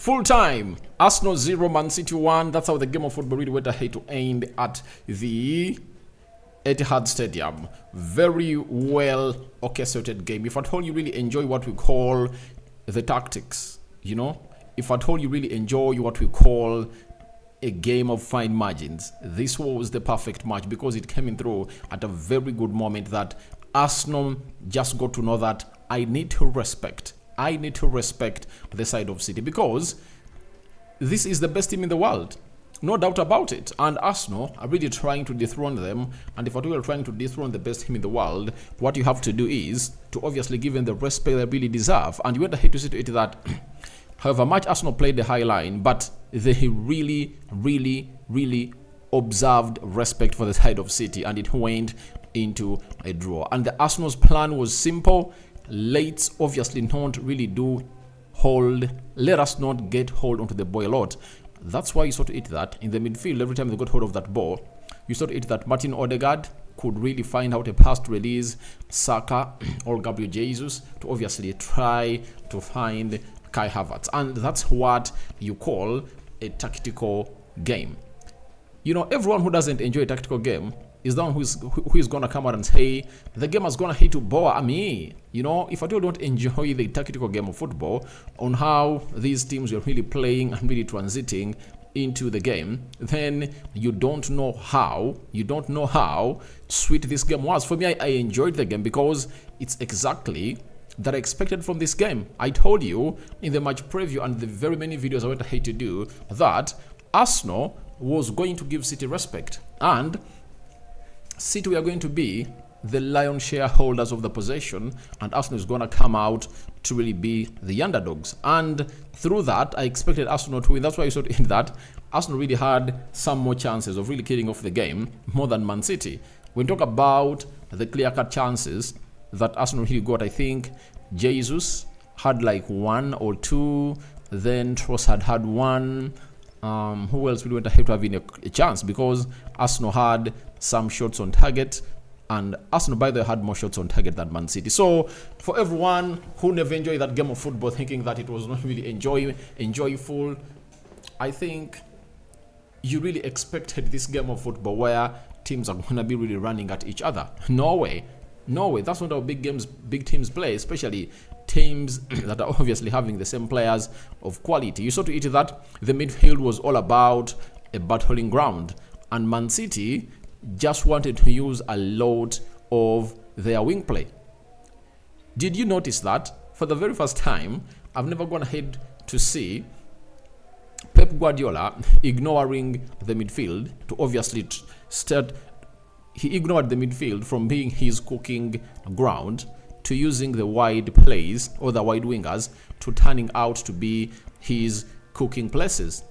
Full time, Arsenal 0, Man City 1. That's how the game of football really went ahead to end at the Etihad Stadium. Very well orchestrated game. If at all you really enjoy what we call the tactics, you know, if at all you really enjoy what we call a game of fine margins, this was the perfect match because it came in through at a very good moment that Arsenal just got to know that I need to respect the side of City because this is the best team in the world. No doubt about it. And Arsenal are really trying to dethrone them. And if you are trying to dethrone the best team in the world, what you have to do is to obviously give them the respect they really deserve. And you went ahead to see to it that however much Arsenal played the high line, but they really observed respect for the side of City, and it went into a draw. And the Arsenal's plan was simple. Let's obviously not really do hold. Let us not get hold onto the ball a lot. That's why you saw to it that in the midfield, every time they got hold of that ball, you saw to it that Martin Odegaard could really find out a pass to release Saka or Gabriel Jesus to obviously try to find Kai Havertz. And that's what you call a tactical game. You know, everyone who doesn't enjoy a tactical game is the one who is gonna come out and say the game is gonna hit to bore me. You know, if I don't enjoy the tactical game of football on how these teams are really playing and really transiting into the game, then you don't know how sweet this game was. For me, I enjoyed the game because it's exactly that I expected from this game. I told you in the match preview and the very many videos I went ahead to do that Arsenal was going to give City respect, and City were going to be the lion shareholders of the possession, and Arsenal is going to come out to really be the underdogs. And through that, I expected Arsenal to win. That's why you saw in that Arsenal really had some more chances of really killing off the game more than Man City. When we talk about the clear-cut chances that Arsenal really got, I think Jesus had like 1 or 2, then Trossard had 1. Who else really went ahead to having a chance? Because Arsenal had some shots on target, and Arsenal, by the way, had more shots on target than Man City. So for everyone who never enjoyed that game of football, thinking that it was not really enjoyable, I think you really expected this game of football where teams are going to be really running at each other. No way. That's not how big teams play, especially teams that are obviously having the same players of quality. You saw to it that the midfield was all about a battling ground, and Man City just wanted to use a lot of their wing play. Did you notice that for the very first time, I've never gone ahead to see Pep Guardiola ignoring the midfield to obviously start. He ignored the midfield from being his cooking ground to using the wide plays or the wide wingers to turning out to be his cooking places.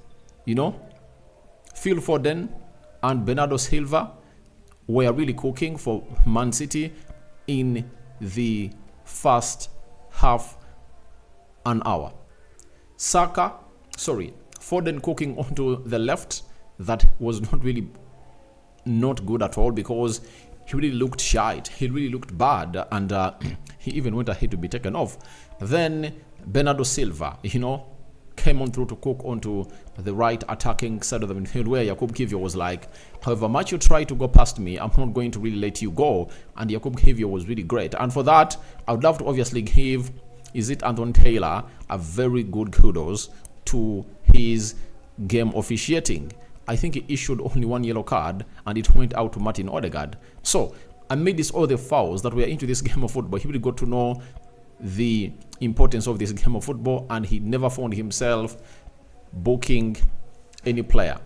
You know, Phil Foden and Bernardo Silva were really cooking for Man City in the first half an hour. Foden cooking onto the left, that was not good at all because he really looked shy. He really looked bad, and he even went ahead to be taken off. Then Bernardo Silva, came on through to cook onto the right attacking side of the midfield where Jakub Kiwior was like, however much you try to go past me, I'm not going to really let you go. And Jakub Kiwior was really great. And for that, I would love to obviously give Anthony Taylor a very good kudos to his game officiating. I think he issued only 1 yellow card, and it went out to Martin Odegaard. So amidst all the fouls that were into this game of football, he really got to know the importance of this game of football, and he never found himself booking any player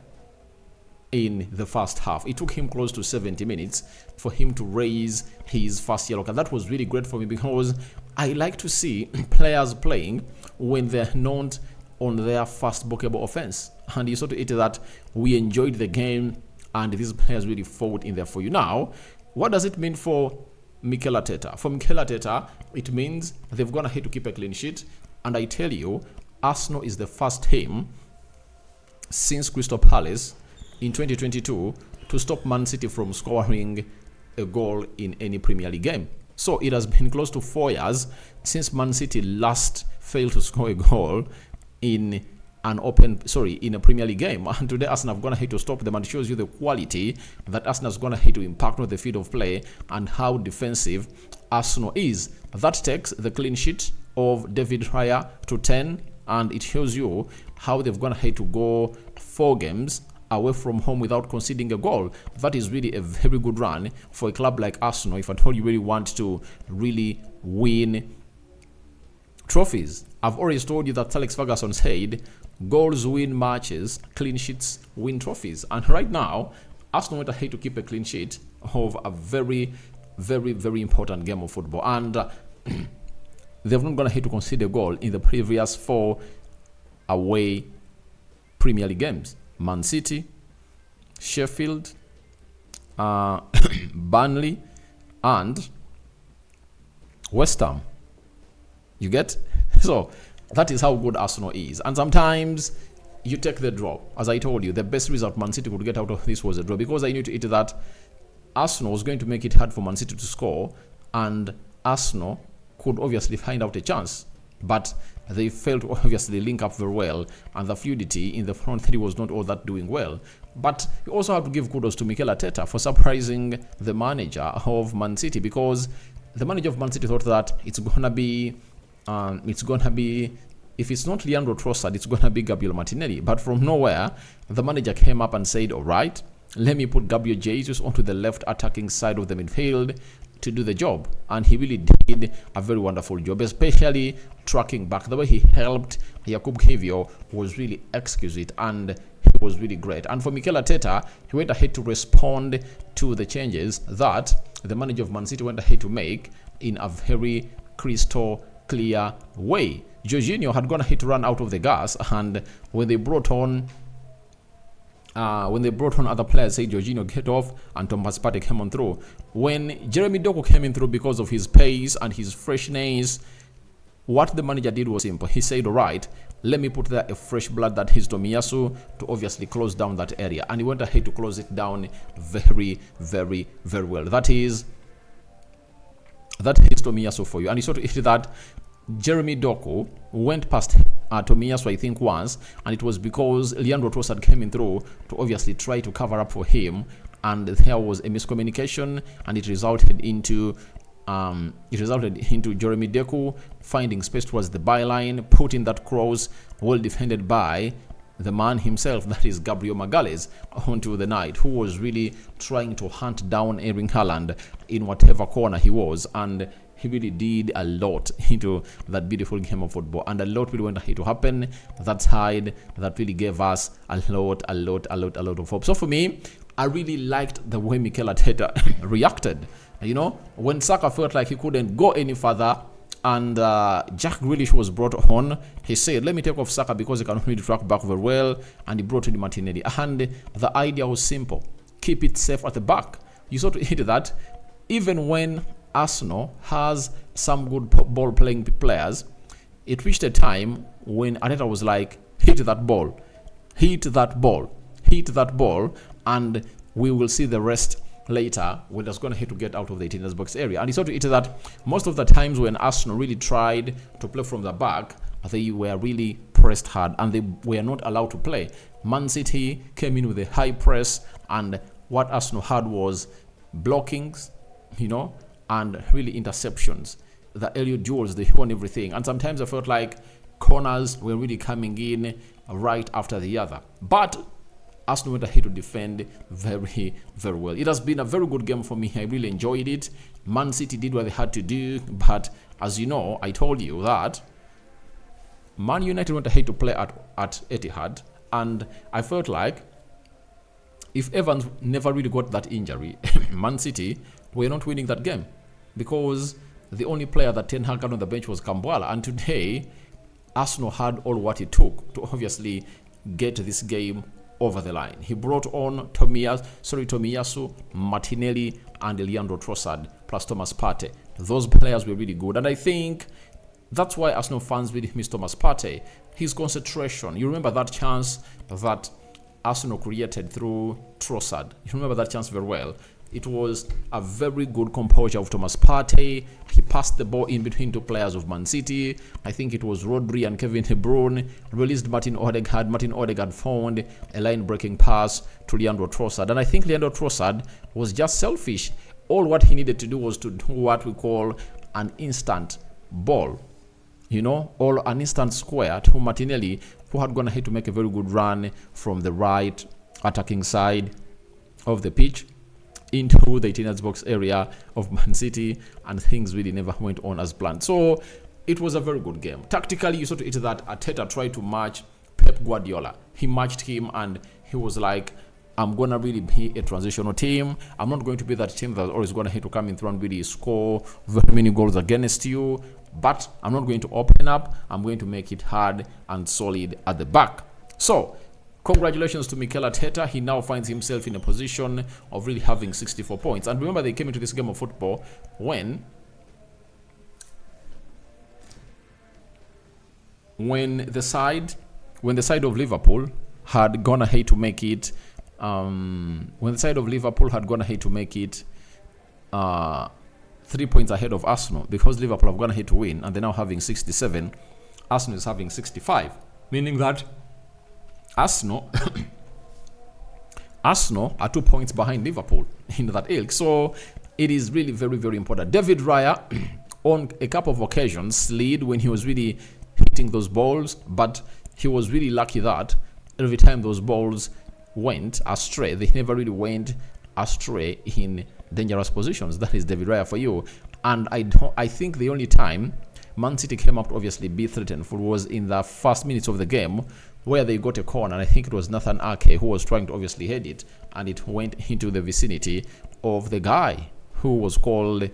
in the first half. It took him close to 70 minutes for him to raise his first yellow card. That was really great for me because I like to see players playing when they're not on their first bookable offense. And you saw to it that we enjoyed the game and these players really fought in there for you. Now, what does it mean for Mikel Arteta? For Mikel Arteta, it means they've gone ahead to keep a clean sheet. And I tell you, Arsenal is the first team since Crystal Palace in 2022 to stop Man City from scoring a goal in any Premier League game. So it has been close to 4 years since Man City last failed to score a goal in in a Premier League game. And today Arsenal have gone ahead to stop them, and it shows you the quality that Arsenal has gone ahead to impact on the field of play and how defensive Arsenal is. That takes the clean sheet of David Raya to 10, and it shows you how they've gone ahead to go 4 games away from home without conceding a goal. That is really a very good run for a club like Arsenal if at all you really want to really win trophies. I've always told you that Alex Ferguson said goals win matches, clean sheets win trophies. And right now, Arsenal went ahead to keep a clean sheet of a very, very, very important game of football. And they've not gone ahead to concede a goal in the previous 4 away Premier League games. Man City, Sheffield, Burnley, and West Ham. You get? So that is how good Arsenal is. And sometimes you take the draw. As I told you, the best result Man City could get out of this was a draw, because I knew to it that Arsenal was going to make it hard for Man City to score, and Arsenal could obviously find out a chance. But they failed to obviously link up very well, and the fluidity in the front three was not all that doing well. But you also have to give kudos to Mikel Arteta for surprising the manager of Man City, because the manager of Man City thought that it's gonna be, if it's not Leandro Trossard, it's gonna be Gabriel Martinelli. But from nowhere, the manager came up and said, all right, let me put Gabriel Jesus onto the left attacking side of the midfield to do the job. And he really did a very wonderful job, especially tracking back. The way he helped Jakub Kiwior was really exquisite, and he was really great. And for Mikel Arteta, he went ahead to respond to the changes that the manager of Man City went ahead to make in a very crystal clear way. Jorginho had gone ahead to run out of the gas, and when they brought on other players, say Jorginho get off and Thomas Partey came on through. When Jeremy Doku came in through because of his pace and his freshness, what the manager did was simple. He said, all right, let me put there a fresh blood that is Tomiyasu to obviously close down that area. And he went ahead to close it down very, very, very well. That is Tomiyasu for you. And he sort of hit that Jeremy Doku went past Tomiyasu, I think, once, and it was because Leandro Trossard came in through to obviously try to cover up for him, and there was a miscommunication, and it resulted into Jeremy Doku finding space towards the byline, putting that cross well defended by the man himself, that is Gabriel Magalhaes, onto the night, who was really trying to hunt down Erling Haaland in whatever corner he was, and he really did a lot into that beautiful game of football, and a lot really went ahead to happen that side that really gave us a lot of hope. So for me, I really liked the way Mikel Arteta reacted. You know, when Saka felt like he couldn't go any further, and Jack Grealish was brought on, he said, let me take off Saka because he can really track back very well, and he brought in Martinelli. And the idea was simple: keep it safe at the back. You sort of hit that even when Arsenal has some good ball playing players, it reached a time when Arteta was like, hit that ball, and we will see the rest later when that's going to hit to get out of the 18 box area. And he sort of hit that most of the times when Arsenal really tried to play from the back, they were really pressed hard and they were not allowed to play. Man City came in with a high press, and what Arsenal had was blockings, you know, and really interceptions. The aerial duels, they won everything. And sometimes I felt like corners were really coming in right after the other. But Arsenal went ahead to defend very, very well. It has been a very good game for me. I really enjoyed it. Man City did what they had to do. But as you know, I told you that Man United went ahead to play at Etihad. And I felt like if Evans never really got that injury, Man City were not winning that game, because the only player that Ten Hag had on the bench was Kambuala. And today, Arsenal had all what it took to obviously get this game over the line. He brought on Tomiyasu, Martinelli, and Leandro Trossard, plus Thomas Partey. Those players were really good. And I think that's why Arsenal fans really miss Thomas Partey. His concentration. You remember that chance that Arsenal created through Trossard. You remember that chance very well. It was a very good composure of Thomas Partey. He passed the ball in between two players of Man City. I think it was Rodri and Kevin De Bruyne. Released Martin Odegaard. Martin Odegaard found a line-breaking pass to Leandro Trossard. And I think Leandro Trossard was just selfish. All what he needed to do was to do what we call an instant ball. You know, or an instant square to Martinelli, who had gone ahead to make a very good run from the right attacking side of the pitch into the Etihad box area of Man City, and things really never went on as planned. So it was a very good game. Tactically, you saw to it that Arteta tried to match Pep Guardiola. He matched him, and he was like, I'm going to really be a transitional team. I'm not going to be that team that's always going to have to come in through and really score very many goals against you. But I'm not going to open up. I'm going to make it hard and solid at the back. So, congratulations to Mikel Arteta. He now finds himself in a position of really having 64 points. And remember, they came into this game of football when the side of Liverpool had gone ahead to make it 3 points ahead of Arsenal, because Liverpool have gone ahead to win and they're now having 67. Arsenal is having 65, meaning that Arsenal are 2 points behind Liverpool in that ilk. So it is really very, very important. David Raya on a couple of occasions slid when he was really hitting those balls, but he was really lucky that every time those balls went astray, they never really went astray in dangerous positions. That is David Raya for you. And I think the only time Man City came up to obviously be threatened for was in the first minutes of the game, where they got a corner, and I think it was Nathan Ake who was trying to obviously head it, and it went into the vicinity of the guy who was called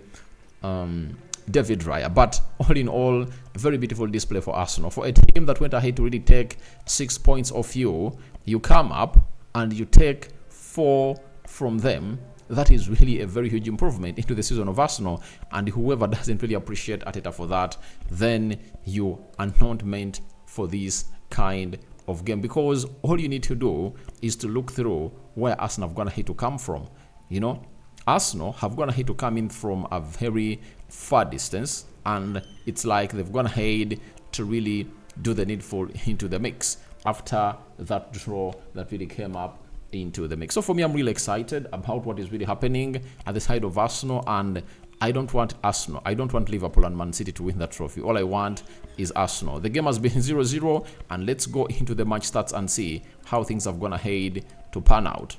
David Raya. But all in all, a very beautiful display for Arsenal. For a team that went ahead to really take 6 points off you, you come up and you take 4 from them. That is really a very huge improvement into the season of Arsenal, and whoever doesn't really appreciate Arteta for that, then you are not meant for this kind of game, because all you need to do is to look through where Arsenal have gone ahead to come from. You know, Arsenal have gone ahead to come in from a very far distance, and it's like they've gone ahead to really do the needful into the mix after that draw that really came up into the mix. So for me, I'm really excited about what is really happening at the side of Arsenal, and I don't want Liverpool and Man City to win that trophy. All I want is Arsenal. The game has been 0-0, and let's go into the match stats and see how things have gone ahead to pan out.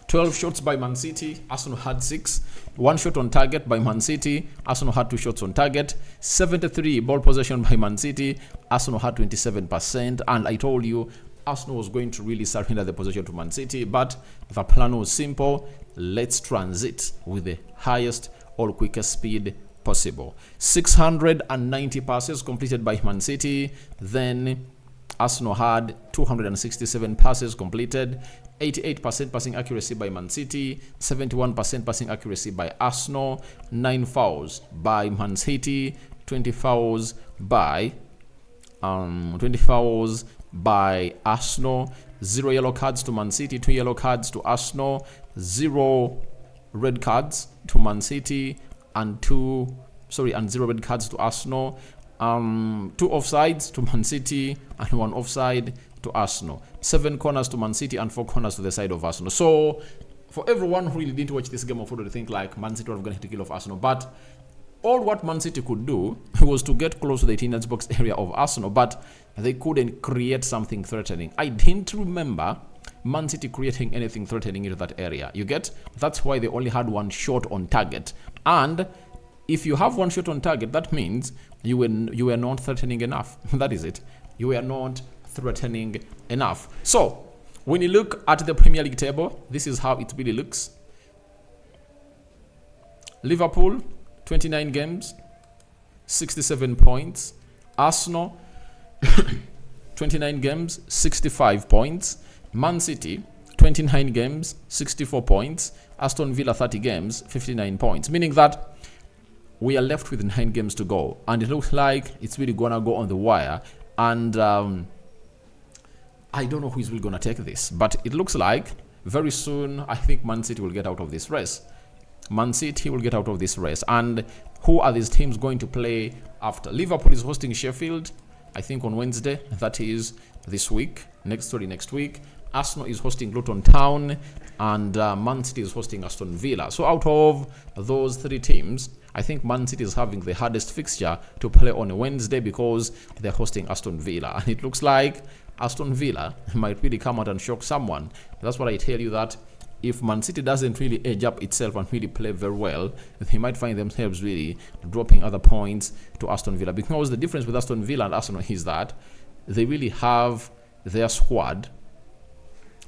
12 shots by Man City, Arsenal had 6. 1 shot on target by Man City, Arsenal had 2 shots on target. 73 ball possession by Man City, Arsenal had 27%. And I told you, Arsenal was going to really surrender the possession to Man City, but the plan was simple. Let's transit with the highest or quickest speed possible. 690 passes completed by Man City. Then Arsenal had 267 passes completed. 88% passing accuracy by Man City, 71% passing accuracy by Arsenal. 9 fouls by Man City, 20 fouls by Arsenal. 0 yellow cards to Man City, 2 yellow cards to Arsenal. 0 red cards to Man City, and 0 red cards to Arsenal. 2 offsides to Man City and 1 offside to Arsenal. 7 corners to Man City and 4 corners to the side of Arsenal. So for everyone who really didn't watch this game of football, to think like Man City were going to kill off Arsenal, but all what Man City could do was to get close to the 18 box area of Arsenal, but they couldn't create something threatening. I didn't remember Man City creating anything threatening into that area. You get? That's why they only had 1 shot on target. And if you have 1 shot on target, that means you were not threatening enough. That is it. You were not threatening enough. So when you look at the Premier League table, this is how it really looks. Liverpool, 29 games, 67 points. Arsenal, 29 games, 65 points. Man City, 29 games, 64 points. Aston Villa, 30 games, 59 points. Meaning that we are left with 9 games to go. And it looks like it's really going to go on the wire. And I don't know who is really going to take this. But it looks like very soon, I think Man City will get out of this race. Man City will get out of this race. And who are these teams going to play after? Liverpool is hosting Sheffield, I think on Wednesday. That is this week. Next week. Arsenal is hosting Luton Town, and Man City is hosting Aston Villa. So out of those three teams, I think Man City is having the hardest fixture to play on a Wednesday because they're hosting Aston Villa. And it looks like Aston Villa might really come out and shock someone. That's what I tell you, that if Man City doesn't really edge up itself and really play very well, they might find themselves really dropping other points to Aston Villa. Because the difference with Aston Villa and Arsenal is that they really have their squad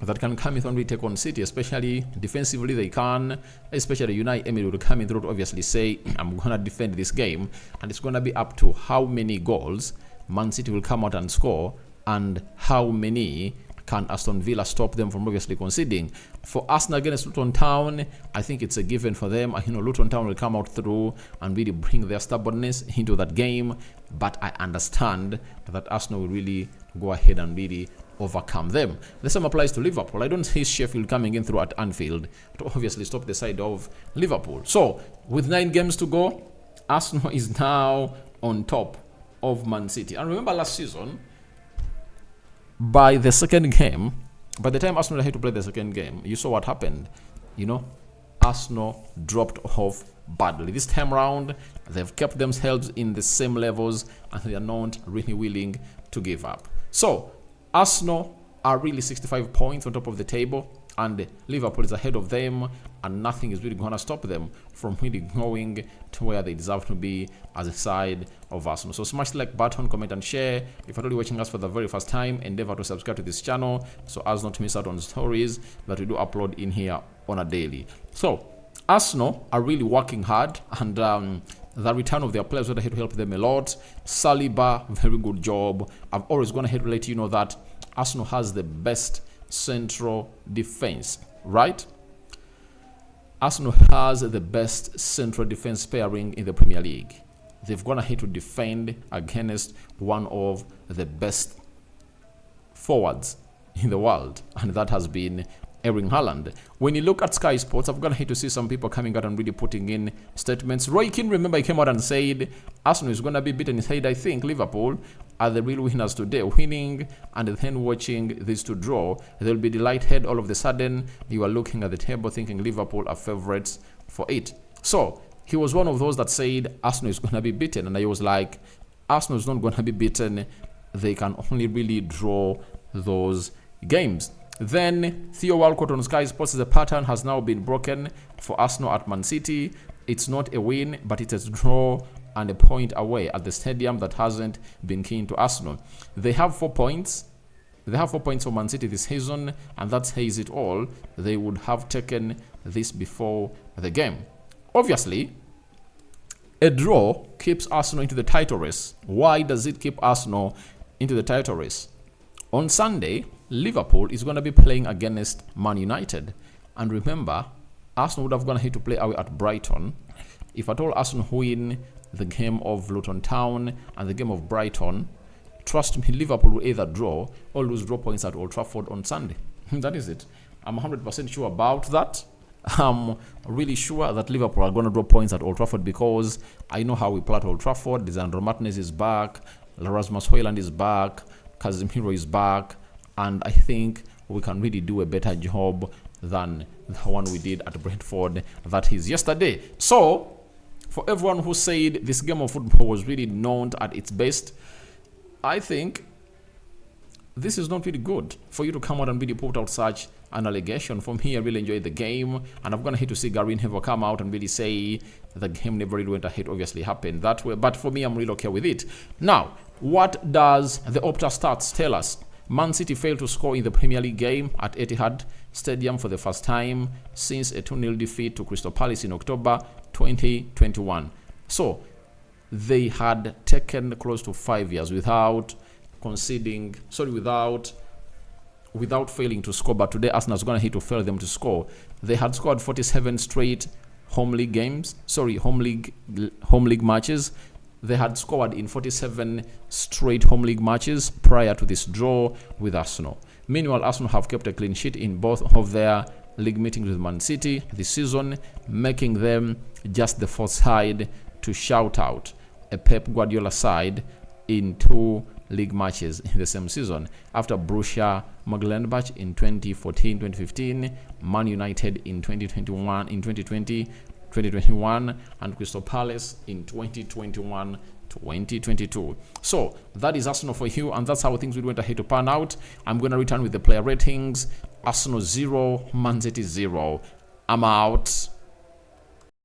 that can come in and really take on City, especially defensively. They can, especially Unai Emery will come in through to obviously say, I'm going to defend this game, and it's going to be up to how many goals Man City will come out and score and how many can Aston Villa stop them from obviously conceding. For Arsenal against Luton Town, I think it's a given for them. Luton Town will come out through and really bring their stubbornness into that game, but I understand that Arsenal will really go ahead and really overcome them. The same applies to Liverpool. I don't see Sheffield coming in through at Anfield to obviously stop the side of Liverpool. So with 9 games to go, Arsenal is now on top of Man City. And remember last season, by the second game, by the time Arsenal had to play the second game, you saw what happened. Arsenal dropped off badly. This time around, they've kept themselves in the same levels and they are not really willing to give up. So Arsenal are really 65 points on top of the table, and Liverpool is ahead of them, and nothing is really going to stop them from really going to where they deserve to be as a side of Arsenal. So smash the like button, comment and share. If you're already watching us for the very first time, endeavor to subscribe to this channel so as not to miss out on stories that we do upload in here on a daily. So Arsenal are really working hard, and the return of their players went ahead to help them a lot. Saliba, very good job. I've always gone ahead to let you know that Arsenal has the best central defense, right? Arsenal has the best central defense pairing in the Premier League. They've gone ahead to defend against one of the best forwards in the world, and that has been Erling Haaland. When you look at Sky Sports, I've gone ahead to see some people coming out and really putting in statements. Roy Keane, remember, he came out and said Arsenal is going to be beaten. He said, I think Liverpool are the real winners today, winning and then watching these two draw. They'll be delighted. All of a sudden, you are looking at the table thinking Liverpool are favorites for it. So he was one of those that said Arsenal is going to be beaten, and I was like, Arsenal is not going to be beaten. They can only really draw those games. Then Theo Walcott on Sky Sports says the pattern has now been broken for Arsenal at Man City. It's not a win, but it's a draw and a point away at the stadium that hasn't been keen to Arsenal. They have 4 points. They have 4 points for Man City this season, and that says it all. They would have taken this before the game. Obviously, a draw keeps Arsenal into the title race. Why does it keep Arsenal into the title race? On Sunday, Liverpool is going to be playing against Man United. And remember, Arsenal would have gone ahead to play away at Brighton. If at all Arsenal win the game of Luton Town and the game of Brighton, trust me, Liverpool will either draw or lose draw points at Old Trafford on Sunday. That is it. I'm 100% sure about that. I'm really sure that Liverpool are going to draw points at Old Trafford because I know how we play at Old Trafford. Lisandro Martinez is back. Rasmus Højlund is back. Casemiro is back. And I think we can really do a better job than the one we did at Brentford, that is yesterday. So, for everyone who said this game of football was really not at its best, I think this is not really good for you to come out and really put out such an allegation. For me, I really enjoyed the game, and I've gone ahead to see Gary Neville come out and really say the game never really went ahead, obviously happened that way. But for me, I'm really okay with it. Now, what does the Opta stats tell us? Man City failed to score in the Premier League game at Etihad Stadium for the first time since a 2-0 defeat to Crystal Palace in October 2021. So, they had taken close to 5 years without without failing to score. But today, Arsenal is going to hit to fail them to score. They had scored 47 straight home league matches. They had scored in 47 straight home league matches prior to this draw with Arsenal. Meanwhile, Arsenal have kept a clean sheet in both of their league meetings with Man City this season, making them just the fourth side to shout out a Pep Guardiola side in 2 league matches in the same season, after Borussia Mönchengladbach in 2014-2015, Man United in 2021, and Crystal Palace in 2021-2022. So that is Arsenal for you, and that's how things went ahead to pan out. I'm going to return with the player ratings. Arsenal 0, Man City 0. I'm out.